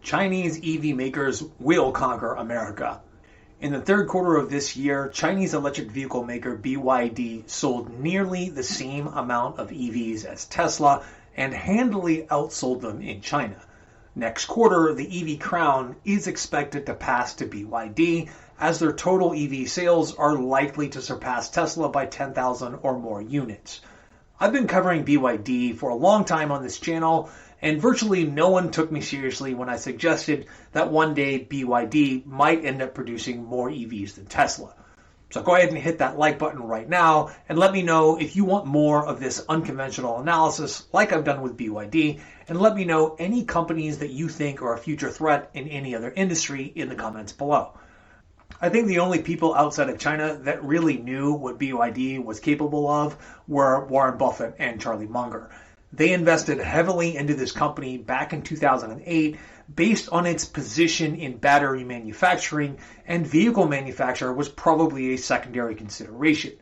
Chinese EV makers will conquer America. In the third quarter of this year, Chinese electric vehicle maker BYD sold nearly the same amount of EVs as Tesla and handily outsold them in China. Next quarter, the EV crown is expected to pass to BYD, as their total EV sales are likely to surpass Tesla by 10,000 or more units. I've been covering BYD for a long time on this channel, and virtually no one took me seriously when I suggested that one day BYD might end up producing more EVs than Tesla. So go ahead and hit that like button right now and let me know if you want more of this unconventional analysis like I've done with BYD, and let me know any companies that you think are a future threat in any other industry in the comments below. I think the only people outside of China that really knew what BYD was capable of were Warren Buffett and Charlie Munger. They invested heavily into this company back in 2008 based on its position in battery manufacturing, and vehicle manufacture was probably a secondary consideration.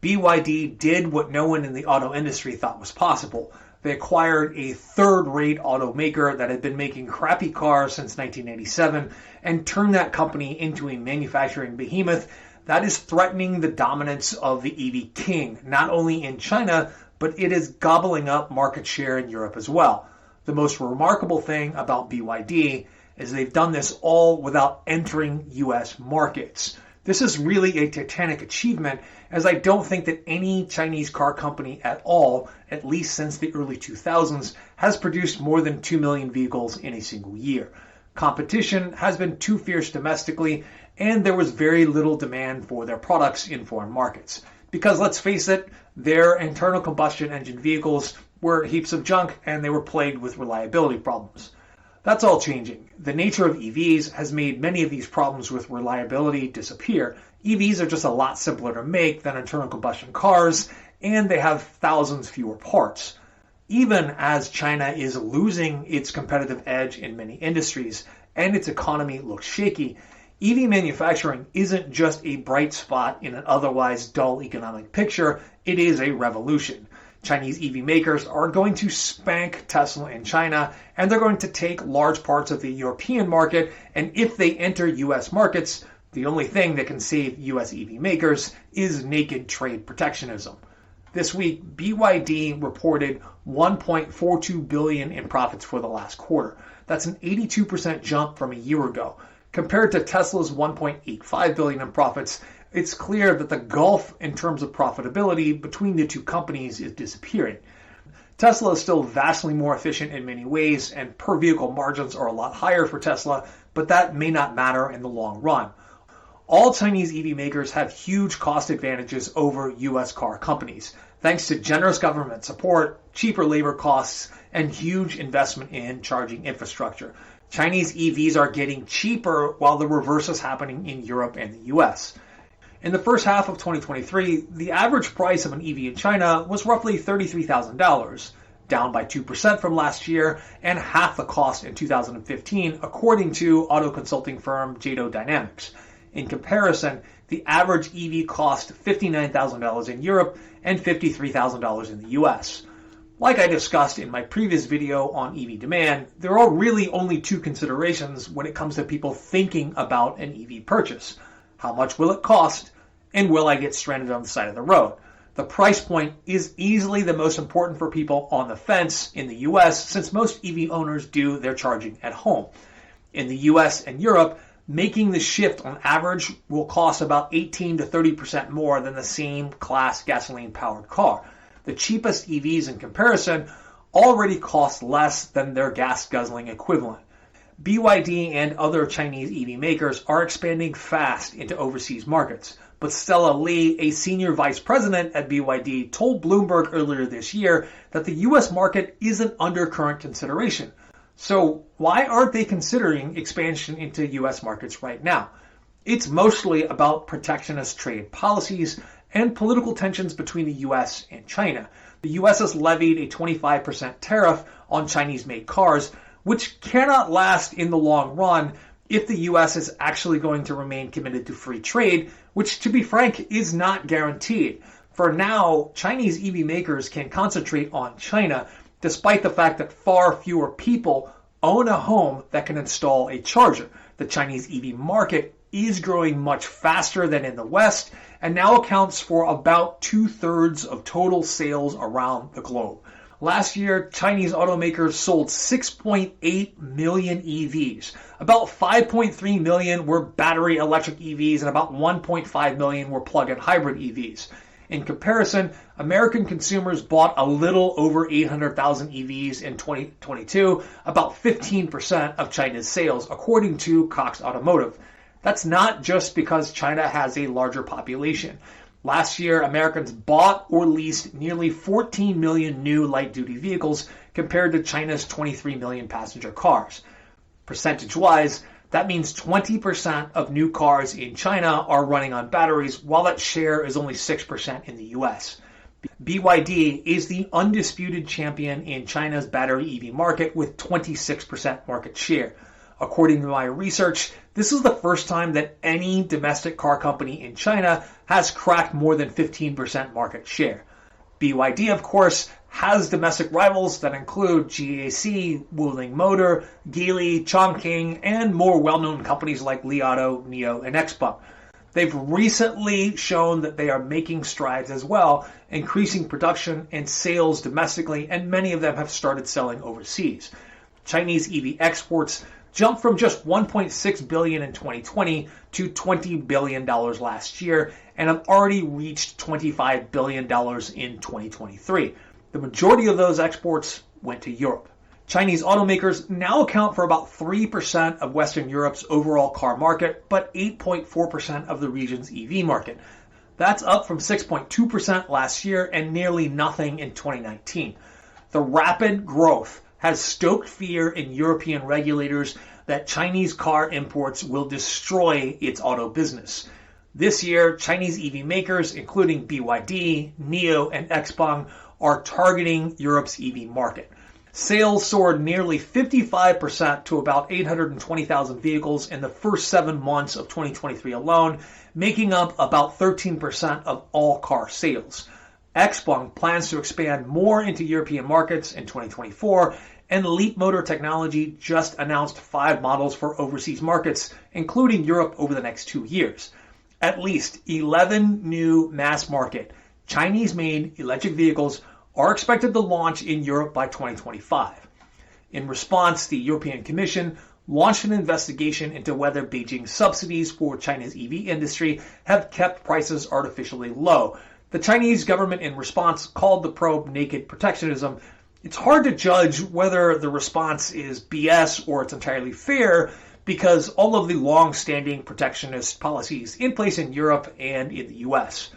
BYD did what no one in the auto industry thought was possible. They acquired a third-rate automaker that had been making crappy cars since 1987 and turned that company into a manufacturing behemoth that is threatening the dominance of the EV king, not only in China, but it is gobbling up market share in Europe as well. The most remarkable thing about BYD is they've done this all without entering US markets. This is really a titanic achievement, as I don't think that any Chinese car company at all, at least since the early 2000s, has produced more than 2 million vehicles in a single year. Competition has been too fierce domestically, and there was very little demand for their products in foreign markets. Because let's face it, their internal combustion engine vehicles were heaps of junk and they were plagued with reliability problems. That's all changing. The nature of EVs has made many of these problems with reliability disappear. EVs are just a lot simpler to make than internal combustion cars, and they have thousands fewer parts. Even as China is losing its competitive edge in many industries and its economy looks shaky, EV manufacturing isn't just a bright spot in an otherwise dull economic picture, it is a revolution. Chinese EV makers are going to spank Tesla in China, and they're going to take large parts of the European market, and if they enter US markets, the only thing that can save US EV makers is naked trade protectionism. This week, BYD reported $1.42 billion in profits for the last quarter. That's an 82% jump from a year ago. Compared to Tesla's $1.85 billion in profits, it's clear that the gulf in terms of profitability between the two companies is disappearing. Tesla is still vastly more efficient in many ways, and per vehicle margins are a lot higher for Tesla, but that may not matter in the long run. All Chinese EV makers have huge cost advantages over US car companies, thanks to generous government support, cheaper labor costs, and huge investment in charging infrastructure. Chinese EVs are getting cheaper while the reverse is happening in Europe and the US. In the first half of 2023, the average price of an EV in China was roughly $33,000, down by 2% from last year and half the cost in 2015, according to auto consulting firm Jado Dynamics. In comparison, the average EV cost $59,000 in Europe and $53,000 in the US. Like I discussed in my previous video on EV demand, there are really only two considerations when it comes to people thinking about an EV purchase. How much will it cost? And will I get stranded on the side of the road? The price point is easily the most important for people on the fence in the US, since most EV owners do their charging at home. In the US and Europe, making the shift on average will cost about 18 to 30% more than the same class gasoline-powered car. The cheapest EVs in comparison already cost less than their gas-guzzling equivalent. BYD and other Chinese EV makers are expanding fast into overseas markets, but Stella Li, a senior vice president at BYD, told Bloomberg earlier this year that the US market isn't under current consideration. So why aren't they considering expansion into US markets right now? It's mostly about protectionist trade policies and political tensions between the US and China. The US has levied a 25% tariff on Chinese-made cars, which cannot last in the long run if the US is actually going to remain committed to free trade, which, to be frank, is not guaranteed. For now, Chinese EV makers can concentrate on China, despite the fact that far fewer people own a home that can install a charger. The Chinese EV market is growing much faster than in the West and now accounts for about 2/3 of total sales around the globe. Last year, Chinese automakers sold 6.8 million EVs. About 5.3 million were battery electric EVs and about 1.5 million were plug-in hybrid EVs. In comparison, American consumers bought a little over 800,000 EVs in 2022, about 15% of China's sales, according to Cox Automotive. That's not just because China has a larger population. Last year, Americans bought or leased nearly 14 million new light-duty vehicles compared to China's 23 million passenger cars. Percentage-wise, that means 20% of new cars in China are running on batteries, while that share is only 6% in the US. BYD is the undisputed champion in China's battery EV market with 26% market share. According to my research, this is the first time that any domestic car company in China has cracked more than 15% market share. BYD, of course, has domestic rivals that include GAC, Wuling Motor, Geely, Chongqing, and more well-known companies like Li Auto, NIO, and XPeng. They've recently shown that they are making strides as well, increasing production and sales domestically, and many of them have started selling overseas. Chinese EV exports jumped from just $1.6 billion in 2020 to $20 billion last year and have already reached $25 billion in 2023. The majority of those exports went to Europe. Chinese automakers now account for about 3% of Western Europe's overall car market, but 8.4% of the region's EV market. That's up from 6.2% last year and nearly nothing in 2019. The rapid growth has stoked fear in European regulators that Chinese car imports will destroy its auto business. This year, Chinese EV makers, including BYD, NIO, and XPeng, are targeting Europe's EV market. Sales soared nearly 55% to about 820,000 vehicles in the first 7 months of 2023 alone, making up about 13% of all car sales. XPeng plans to expand more into European markets in 2024, and Leapmotor Technology just announced 5 models for overseas markets, including Europe, over the next 2 years. At least 11 new mass-market, Chinese-made electric vehicles are expected to launch in Europe by 2025. In response, the European Commission launched an investigation into whether Beijing's subsidies for China's EV industry have kept prices artificially low. The Chinese government, in response, called the probe naked protectionism. It's hard to judge whether the response is BS or it's entirely fair, because all of the long-standing protectionist policies in place in Europe and in the US.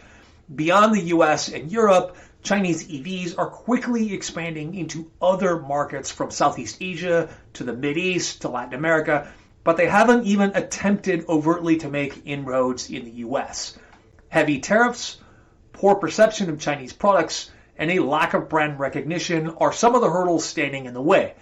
Beyond the US and Europe, Chinese EVs are quickly expanding into other markets from Southeast Asia to the Mideast to Latin America, but they haven't even attempted overtly to make inroads in the US. Heavy tariffs, poor perception of Chinese products, and a lack of brand recognition are some of the hurdles standing in the way.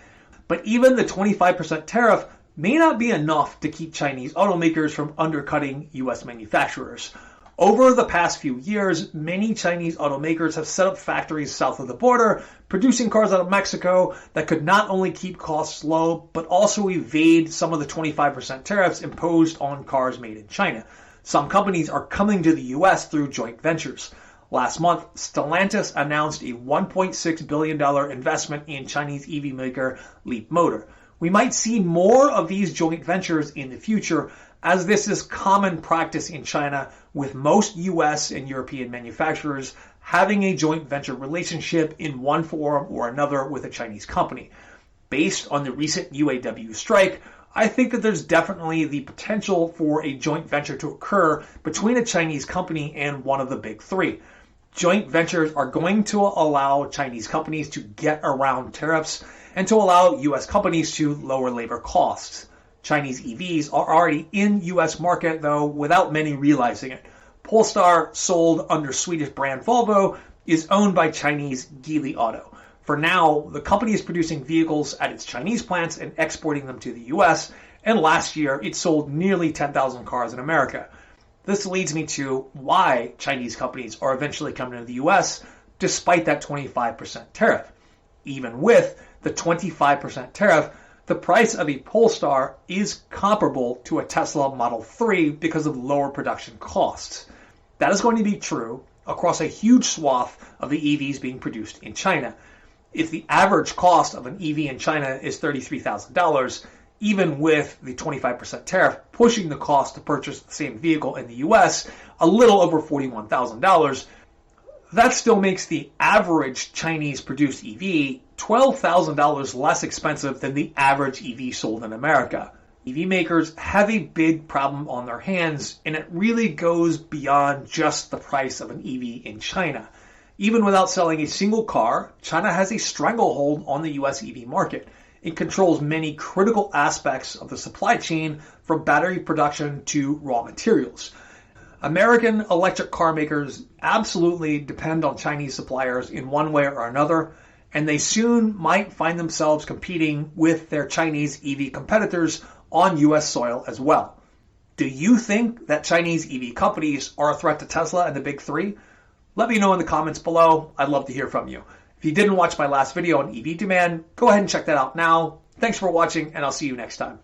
But even the 25% tariff may not be enough to keep Chinese automakers from undercutting US manufacturers. Over the past few years, many Chinese automakers have set up factories south of the border, producing cars out of Mexico that could not only keep costs low, but also evade some of the 25% tariffs imposed on cars made in China. Some companies are coming to the US through joint ventures. Last month, Stellantis announced a $1.6 billion investment in Chinese EV maker Leapmotor. We might see more of these joint ventures in the future, as this is common practice in China, with most US and European manufacturers having a joint venture relationship in one form or another with a Chinese company. Based on the recent UAW strike, I think that there's definitely the potential for a joint venture to occur between a Chinese company and one of the big three. Joint ventures are going to allow Chinese companies to get around tariffs and to allow US companies to lower labor costs. Chinese EVs are already in US market, though, without many realizing it. Polestar, sold under Swedish brand Volvo, is owned by Chinese Geely Auto. For now, the company is producing vehicles at its Chinese plants and exporting them to the US, and last year it sold nearly 10,000 cars in America. This leads me to why Chinese companies are eventually coming to the US despite that 25% tariff. Even with the 25% tariff, the price of a Polestar is comparable to a Tesla Model 3 because of lower production costs. That is going to be true across a huge swath of the EVs being produced in China. If the average cost of an EV in China is $33,000, even with the 25% tariff pushing the cost to purchase the same vehicle in the US a little over $41,000, that still makes the average Chinese-produced EV $12,000 less expensive than the average EV sold in America. EV makers have a big problem on their hands, and it really goes beyond just the price of an EV in China. Even without selling a single car, China has a stranglehold on the US EV market. It controls many critical aspects of the supply chain, from battery production to raw materials. American electric car makers absolutely depend on Chinese suppliers in one way or another, and they soon might find themselves competing with their Chinese EV competitors on US soil as well. Do you think that Chinese EV companies are a threat to Tesla and the big three? Let me know in the comments below. I'd love to hear from you. If you didn't watch my last video on EV demand, go ahead and check that out now. Thanks for watching, and I'll see you next time.